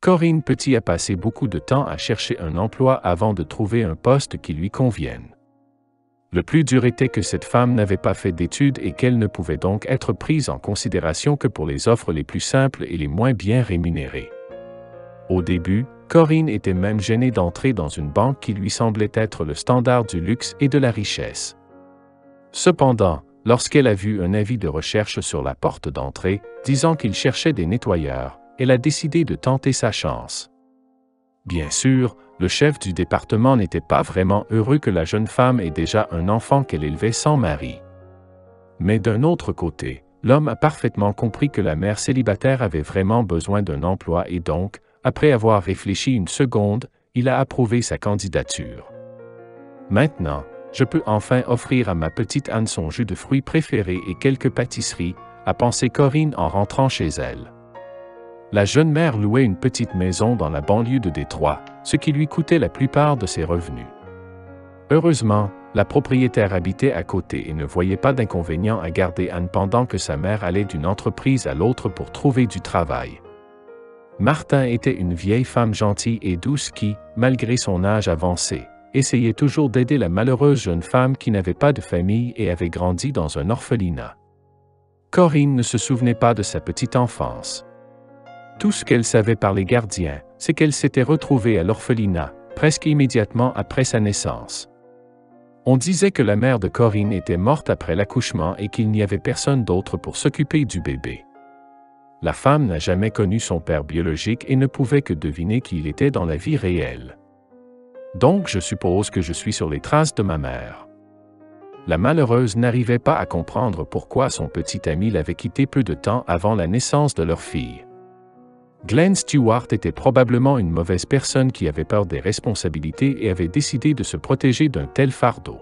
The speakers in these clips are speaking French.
Corinne Petit a passé beaucoup de temps à chercher un emploi avant de trouver un poste qui lui convienne. Le plus dur était que cette femme n'avait pas fait d'études et qu'elle ne pouvait donc être prise en considération que pour les offres les plus simples et les moins bien rémunérées. Au début, Corinne était même gênée d'entrer dans une banque qui lui semblait être le standard du luxe et de la richesse. Cependant, lorsqu'elle a vu un avis de recherche sur la porte d'entrée, disant qu'il cherchait des nettoyeurs, elle a décidé de tenter sa chance. Bien sûr, le chef du département n'était pas vraiment heureux que la jeune femme ait déjà un enfant qu'elle élevait sans mari. Mais d'un autre côté, l'homme a parfaitement compris que la mère célibataire avait vraiment besoin d'un emploi et donc, après avoir réfléchi une seconde, il a approuvé sa candidature. Maintenant, je peux enfin offrir à ma petite Anne son jus de fruits préféré et quelques pâtisseries, a pensé Corinne en rentrant chez elle. La jeune mère louait une petite maison dans la banlieue de Détroit, ce qui lui coûtait la plupart de ses revenus. Heureusement, la propriétaire habitait à côté et ne voyait pas d'inconvénient à garder Anne pendant que sa mère allait d'une entreprise à l'autre pour trouver du travail. Martha était une vieille femme gentille et douce qui, malgré son âge avancé, essayait toujours d'aider la malheureuse jeune femme qui n'avait pas de famille et avait grandi dans un orphelinat. Corinne ne se souvenait pas de sa petite enfance. Tout ce qu'elle savait par les gardiens, c'est qu'elle s'était retrouvée à l'orphelinat, presque immédiatement après sa naissance. On disait que la mère de Corinne était morte après l'accouchement et qu'il n'y avait personne d'autre pour s'occuper du bébé. La femme n'a jamais connu son père biologique et ne pouvait que deviner qui il était dans la vie réelle. Donc je suppose que je suis sur les traces de ma mère. La malheureuse n'arrivait pas à comprendre pourquoi son petit ami l'avait quittée peu de temps avant la naissance de leur fille. Glenn Stewart était probablement une mauvaise personne qui avait peur des responsabilités et avait décidé de se protéger d'un tel fardeau.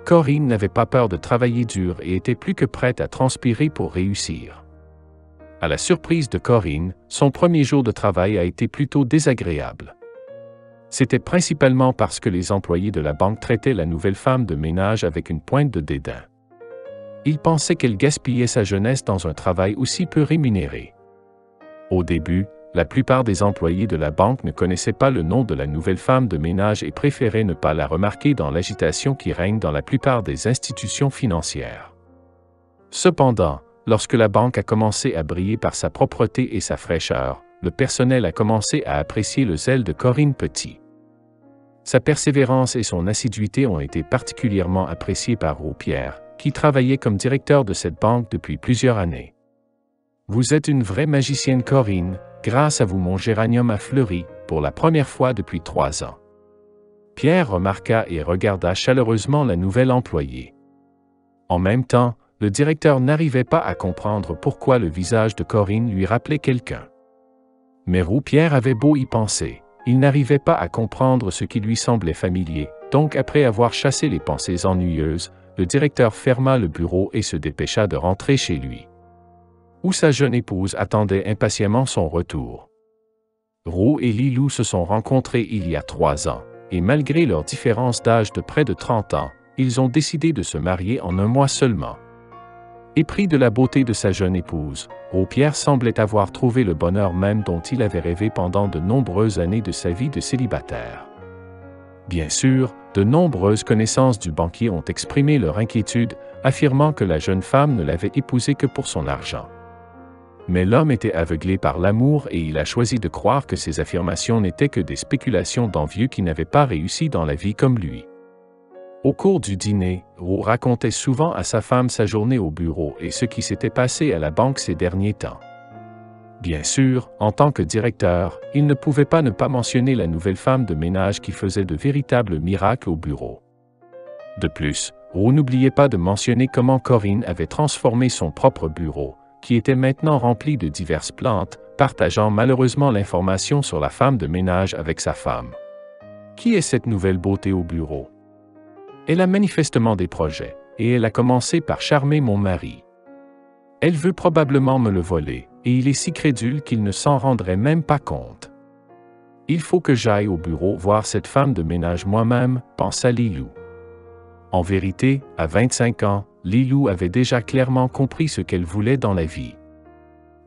Corinne n'avait pas peur de travailler dur et était plus que prête à transpirer pour réussir. À la surprise de Corinne, son premier jour de travail a été plutôt désagréable. C'était principalement parce que les employés de la banque traitaient la nouvelle femme de ménage avec une pointe de dédain. Ils pensaient qu'elle gaspillait sa jeunesse dans un travail aussi peu rémunéré. Au début, la plupart des employés de la banque ne connaissaient pas le nom de la nouvelle femme de ménage et préféraient ne pas la remarquer dans l'agitation qui règne dans la plupart des institutions financières. Cependant, lorsque la banque a commencé à briller par sa propreté et sa fraîcheur, le personnel a commencé à apprécier le zèle de Corinne Petit. Sa persévérance et son assiduité ont été particulièrement appréciées par Roux Pierre, qui travaillait comme directeur de cette banque depuis plusieurs années. Vous êtes une vraie magicienne, Corinne, grâce à vous mon géranium a fleuri, pour la première fois depuis 3 ans. Pierre remarqua et regarda chaleureusement la nouvelle employée. En même temps, le directeur n'arrivait pas à comprendre pourquoi le visage de Corinne lui rappelait quelqu'un. Mais Roux Pierre avait beau y penser, il n'arrivait pas à comprendre ce qui lui semblait familier, donc après avoir chassé les pensées ennuyeuses, le directeur ferma le bureau et se dépêcha de rentrer chez lui, où sa jeune épouse attendait impatiemment son retour. Roux et Lilou se sont rencontrés il y a 3 ans, et malgré leur différence d'âge de près de 30 ans, ils ont décidé de se marier en un mois seulement. Épris de la beauté de sa jeune épouse, Roux Pierre semblait avoir trouvé le bonheur même dont il avait rêvé pendant de nombreuses années de sa vie de célibataire. Bien sûr, de nombreuses connaissances du banquier ont exprimé leur inquiétude, affirmant que la jeune femme ne l'avait épousé que pour son argent. Mais l'homme était aveuglé par l'amour et il a choisi de croire que ces affirmations n'étaient que des spéculations d'envieux qui n'avaient pas réussi dans la vie comme lui. Au cours du dîner, Roux racontait souvent à sa femme sa journée au bureau et ce qui s'était passé à la banque ces derniers temps. Bien sûr, en tant que directeur, il ne pouvait pas ne pas mentionner la nouvelle femme de ménage qui faisait de véritables miracles au bureau. De plus, Roux n'oubliait pas de mentionner comment Corinne avait transformé son propre bureau, qui était maintenant rempli de diverses plantes, partageant malheureusement l'information sur la femme de ménage avec sa femme. Qui est cette nouvelle beauté au bureau? Elle a manifestement des projets, et elle a commencé par charmer mon mari. Elle veut probablement me le voler, et il est si crédule qu'il ne s'en rendrait même pas compte. Il faut que j'aille au bureau voir cette femme de ménage moi-même, pensa Lilou. En vérité, à 25 ans, Lilou avait déjà clairement compris ce qu'elle voulait dans la vie.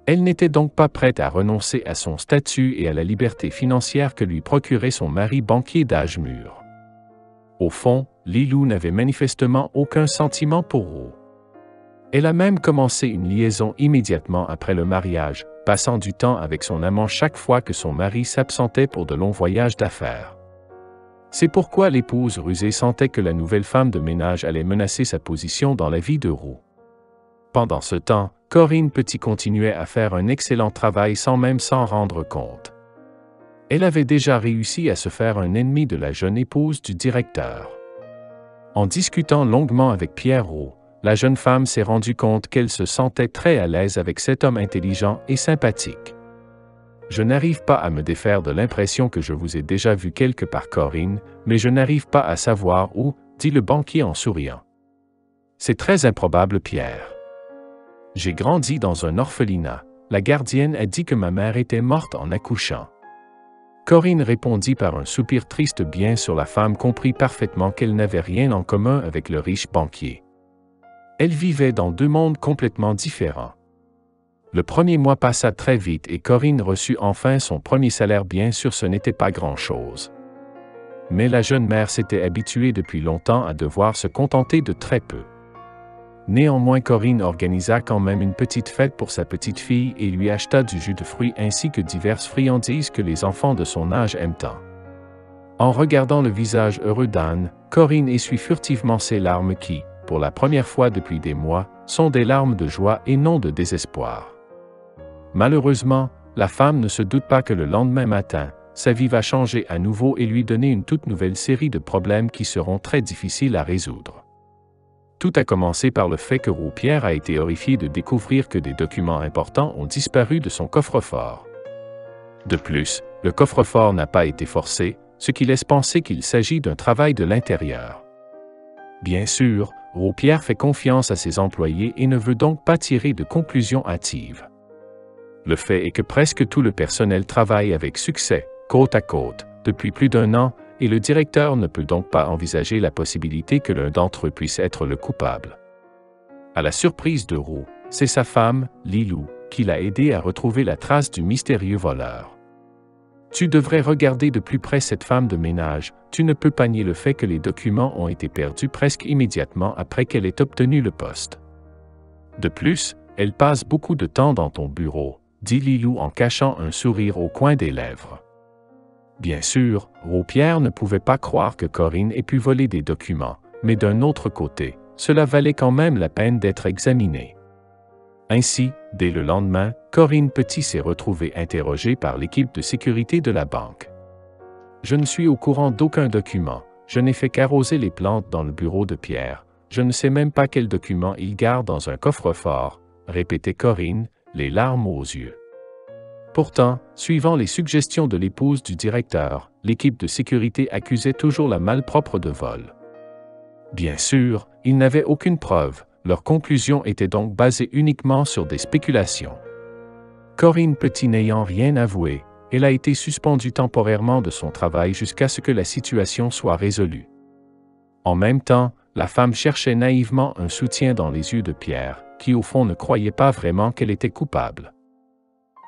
Elle n'était donc pas prête à renoncer à son statut et à la liberté financière que lui procurait son mari banquier d'âge mûr. Au fond, Lilou n'avait manifestement aucun sentiment pour Ro. Elle a même commencé une liaison immédiatement après le mariage, passant du temps avec son amant chaque fois que son mari s'absentait pour de longs voyages d'affaires. C'est pourquoi l'épouse rusée sentait que la nouvelle femme de ménage allait menacer sa position dans la vie de Ro. Pendant ce temps, Corinne Petit continuait à faire un excellent travail sans même s'en rendre compte. Elle avait déjà réussi à se faire un ennemi de la jeune épouse du directeur. En discutant longuement avec Pierre Ro, la jeune femme s'est rendue compte qu'elle se sentait très à l'aise avec cet homme intelligent et sympathique. Je n'arrive pas à me défaire de l'impression que je vous ai déjà vu quelque part, Corinne, mais je n'arrive pas à savoir où, dit le banquier en souriant. C'est très improbable, Pierre. J'ai grandi dans un orphelinat. La gardienne a dit que ma mère était morte en accouchant. Corinne répondit par un soupir triste. Bien sûr, la femme comprit parfaitement qu'elle n'avait rien en commun avec le riche banquier. Elle vivait dans deux mondes complètement différents. Le premier mois passa très vite et Corinne reçut enfin son premier salaire. Bien sûr, ce n'était pas grand-chose. Mais la jeune mère s'était habituée depuis longtemps à devoir se contenter de très peu. Néanmoins, Corinne organisa quand même une petite fête pour sa petite fille et lui acheta du jus de fruits ainsi que diverses friandises que les enfants de son âge aiment tant. En regardant le visage heureux d'Anne, Corinne essuie furtivement ses larmes qui, pour la première fois depuis des mois, sont des larmes de joie et non de désespoir. Malheureusement, la femme ne se doute pas que le lendemain matin, sa vie va changer à nouveau et lui donner une toute nouvelle série de problèmes qui seront très difficiles à résoudre. Tout a commencé par le fait que Pierre a été horrifié de découvrir que des documents importants ont disparu de son coffre-fort. De plus, le coffre-fort n'a pas été forcé, ce qui laisse penser qu'il s'agit d'un travail de l'intérieur. Bien sûr, Pierre fait confiance à ses employés et ne veut donc pas tirer de conclusions hâtives. Le fait est que presque tout le personnel travaille avec succès, côte à côte, depuis plus d'1 an, et le directeur ne peut donc pas envisager la possibilité que l'un d'entre eux puisse être le coupable. À la surprise de Ro, c'est sa femme, Lilou, qui l'a aidé à retrouver la trace du mystérieux voleur. Tu devrais regarder de plus près cette femme de ménage, tu ne peux pas nier le fait que les documents ont été perdus presque immédiatement après qu'elle ait obtenu le poste. De plus, elle passe beaucoup de temps dans ton bureau, dit Lilou en cachant un sourire au coin des lèvres. Bien sûr, Pierre ne pouvait pas croire que Corinne ait pu voler des documents, mais d'un autre côté, cela valait quand même la peine d'être examiné. Ainsi, dès le lendemain, Corinne Petit s'est retrouvée interrogée par l'équipe de sécurité de la banque. Je ne suis au courant d'aucun document, je n'ai fait qu'arroser les plantes dans le bureau de Pierre, je ne sais même pas quel document il garde dans un coffre-fort, répétait Corinne, les larmes aux yeux. Pourtant, suivant les suggestions de l'épouse du directeur, l'équipe de sécurité accusait toujours la malpropre de vol. Bien sûr, ils n'avaient aucune preuve, leur conclusion était donc basée uniquement sur des spéculations. Corinne Petit n'ayant rien avoué, elle a été suspendue temporairement de son travail jusqu'à ce que la situation soit résolue. En même temps, la femme cherchait naïvement un soutien dans les yeux de Pierre, qui au fond ne croyait pas vraiment qu'elle était coupable.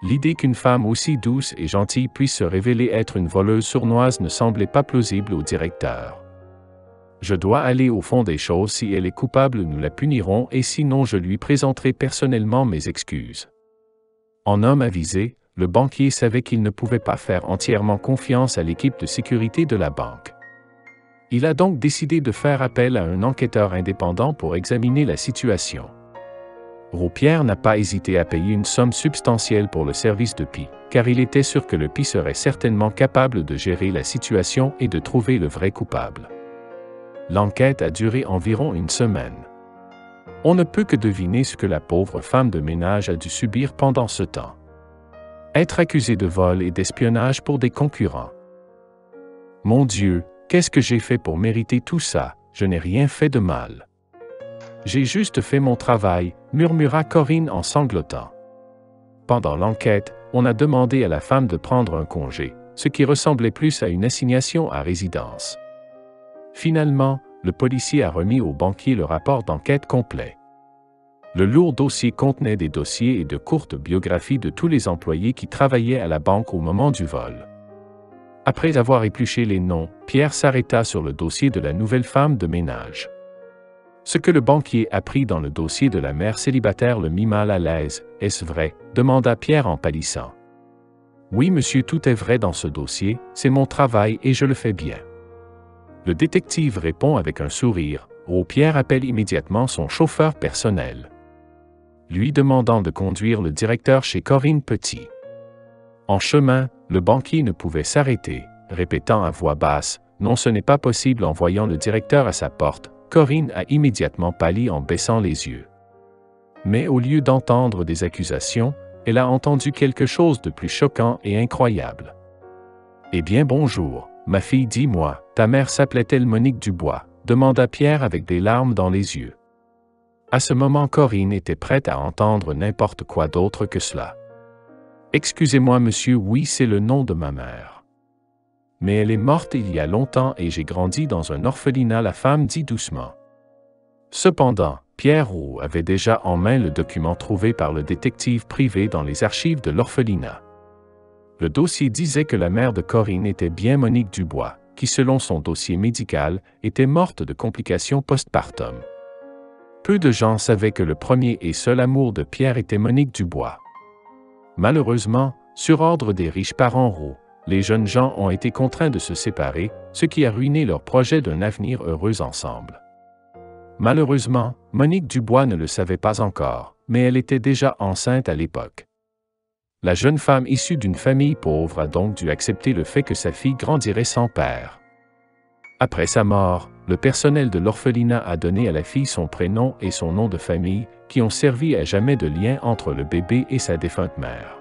L'idée qu'une femme aussi douce et gentille puisse se révéler être une voleuse sournoise ne semblait pas plausible au directeur. Je dois aller au fond des choses. Si elle est coupable, nous la punirons et sinon je lui présenterai personnellement mes excuses. En homme avisé, le banquier savait qu'il ne pouvait pas faire entièrement confiance à l'équipe de sécurité de la banque. Il a donc décidé de faire appel à un enquêteur indépendant pour examiner la situation. Pierre n'a pas hésité à payer une somme substantielle pour le service de Pi, car il était sûr que le Pi serait certainement capable de gérer la situation et de trouver le vrai coupable. L'enquête a duré environ 1 semaine. On ne peut que deviner ce que la pauvre femme de ménage a dû subir pendant ce temps. Être accusée de vol et d'espionnage pour des concurrents. Mon Dieu, qu'est-ce que j'ai fait pour mériter tout ça? Je n'ai rien fait de mal. J'ai juste fait mon travail, murmura Corinne en sanglotant. Pendant l'enquête, on a demandé à la femme de prendre un congé, ce qui ressemblait plus à une assignation à résidence. Finalement, le policier a remis au banquier le rapport d'enquête complet. Le lourd dossier contenait des dossiers et de courtes biographies de tous les employés qui travaillaient à la banque au moment du vol. Après avoir épluché les noms, Pierre s'arrêta sur le dossier de la nouvelle femme de ménage. Ce que le banquier apprit dans le dossier de la mère célibataire le mit mal à l'aise. « Est-ce vrai ?» demanda Pierre en pâlissant. « Oui, monsieur, tout est vrai dans ce dossier, c'est mon travail et je le fais bien. » Le détective répond avec un sourire. Pierre appelle immédiatement son chauffeur personnel, lui demandant de conduire le directeur chez Corinne Petit. En chemin, le banquier ne pouvait s'arrêter, répétant à voix basse « Non, ce n'est pas possible » en voyant le directeur à sa porte. Corinne a immédiatement pâli en baissant les yeux. Mais au lieu d'entendre des accusations, elle a entendu quelque chose de plus choquant et incroyable. « Eh bien bonjour, ma fille, dis-moi, ta mère s'appelait-elle Monique Dubois ?» demanda Pierre avec des larmes dans les yeux. À ce moment, Corinne était prête à entendre n'importe quoi d'autre que cela. « Excusez-moi monsieur, oui, c'est le nom de ma mère. Mais elle est morte il y a longtemps et j'ai grandi dans un orphelinat », la femme dit doucement. Cependant, Pierre Roux avait déjà en main le document trouvé par le détective privé dans les archives de l'orphelinat. Le dossier disait que la mère de Corinne était bien Monique Dubois, qui selon son dossier médical, était morte de complications postpartum. Peu de gens savaient que le premier et seul amour de Pierre était Monique Dubois. Malheureusement, sur ordre des riches parents Roux, les jeunes gens ont été contraints de se séparer, ce qui a ruiné leur projet d'un avenir heureux ensemble. Malheureusement, Monique Dubois ne le savait pas encore, mais elle était déjà enceinte à l'époque. La jeune femme issue d'une famille pauvre a donc dû accepter le fait que sa fille grandirait sans père. Après sa mort, le personnel de l'orphelinat a donné à la fille son prénom et son nom de famille, qui ont servi à jamais de lien entre le bébé et sa défunte mère.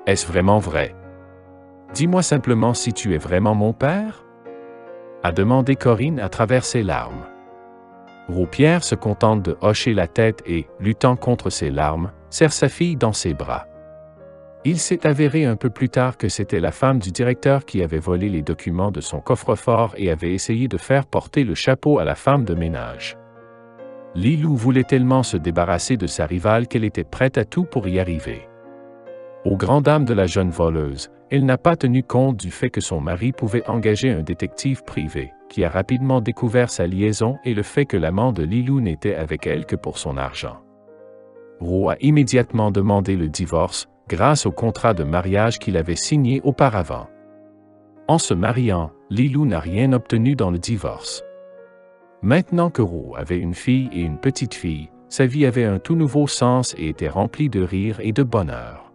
Est-ce vraiment vrai? Dis-moi simplement si tu es vraiment mon père? A demandé Corinne à travers ses larmes. Pierre se contente de hocher la tête et, luttant contre ses larmes, serre sa fille dans ses bras. Il s'est avéré un peu plus tard que c'était la femme du directeur qui avait volé les documents de son coffre-fort et avait essayé de faire porter le chapeau à la femme de ménage. Lilou voulait tellement se débarrasser de sa rivale qu'elle était prête à tout pour y arriver. Aux grandes dames de la jeune voleuse, elle n'a pas tenu compte du fait que son mari pouvait engager un détective privé, qui a rapidement découvert sa liaison et le fait que l'amant de Lilou n'était avec elle que pour son argent. Roux a immédiatement demandé le divorce, grâce au contrat de mariage qu'il avait signé auparavant. En se mariant, Lilou n'a rien obtenu dans le divorce. Maintenant que Roux avait une fille et une petite fille, sa vie avait un tout nouveau sens et était remplie de rire et de bonheur.